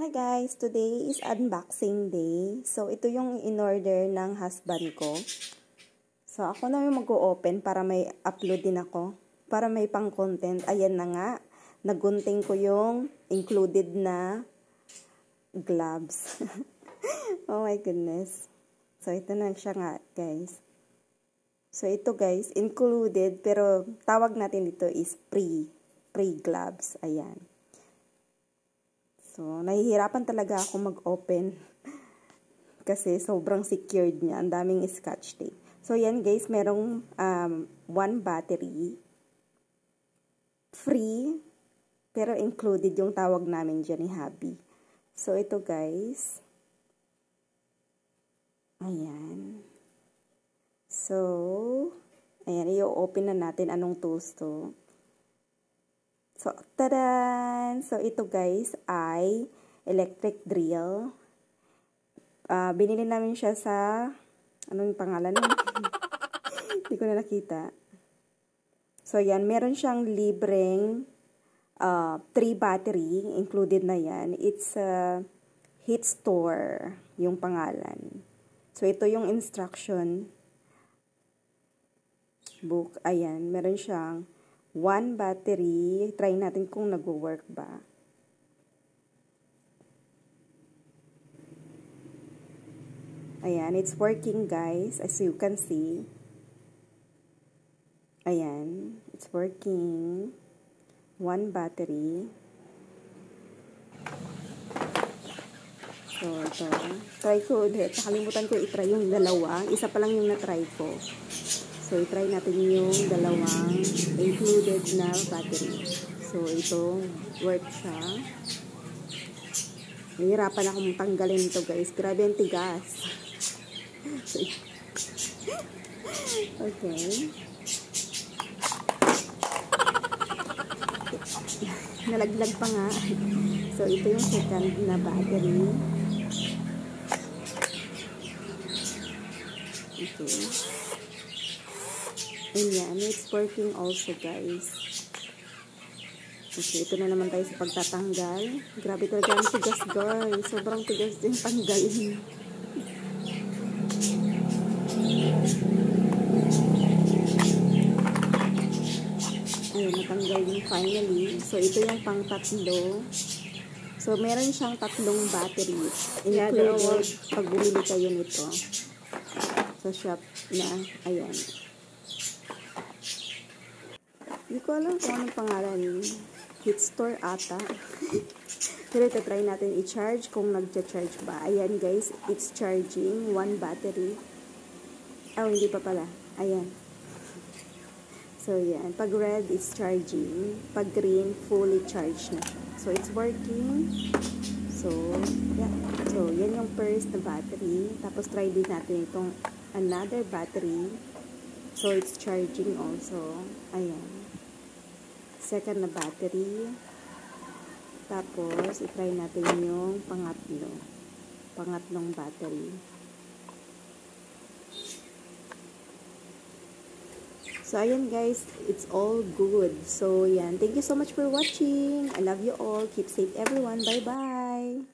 Hi guys, today is unboxing day. So, ito yung in-order ng husband ko. So, ako na yung mag-o-open para may upload din ako. Para may pang-content. Ayan na nga. Nagunting ko yung included na gloves. Oh my goodness. So, ito na siya nga guys. So, ito guys, included. Pero, tawag natin dito is pre gloves. Ayan. So, nahihirapan talaga ako mag-open kasi sobrang secured niya. Ang daming scotch tape. So, yan guys, merong one battery. Free, pero included yung tawag namin dyan ni hubby. So, ito guys. Ayan. So, ayan, i-open na natin anong tools to. So, tadan! So, ito guys ay electric drill. Binili namin siya sa, anong pangalan nun? Hindi ko na nakita. So, yan. Meron siyang libreng 3 battery. Included na yan. It's Heat Store yung pangalan. So, ito yung instruction book. Ayan. Meron siyang 1 battery. Try natin kung nag-work ba. Ayan, it's working guys, as you can see. Ayan, it's working. 1 battery. So, ito. Try ko ulit. Nakalimutan ko i-try yung dalawa. Isa pa lang yung na-try ko. So, i-try natin yung dalawang included na battery. So, ito, work siya. Nahihirapan akong tanggalin ito, guys. Grabe ang tigas. Okay. Nalaglag pa nga. So, ito yung second na battery. Okay. Ayan, it's working also guys. Okay, ito na naman tayo sa pagtatanggal. Grabe talaga ang tigas guys. Sobrang tigas din tanggalin. Ayun, natanggal din finally. So, ito yung pang tatlo. So, meron siyang 3 battery. Included pag bumili kayo nito sa shop na, ayan. Hindi ko alam kung anong pangalan. Heat Store ata. Pero ito, try natin i-charge kung nag-charge ba. Ayan guys, it's charging. 1 battery. Oh, hindi pa pala. Ayan. So, yan. Pag red, it's charging. Pag green, fully charged na. So, it's working. So, yeah. So, yan yung first na battery. Tapos, try din natin itong another battery. So, it's charging also. Ayan. Second na battery. Tapos, i-try natin yung pangatlong battery. So, ayan guys, it's all good. So, yan. Thank you so much for watching. I love you all. Keep safe everyone. Bye-bye.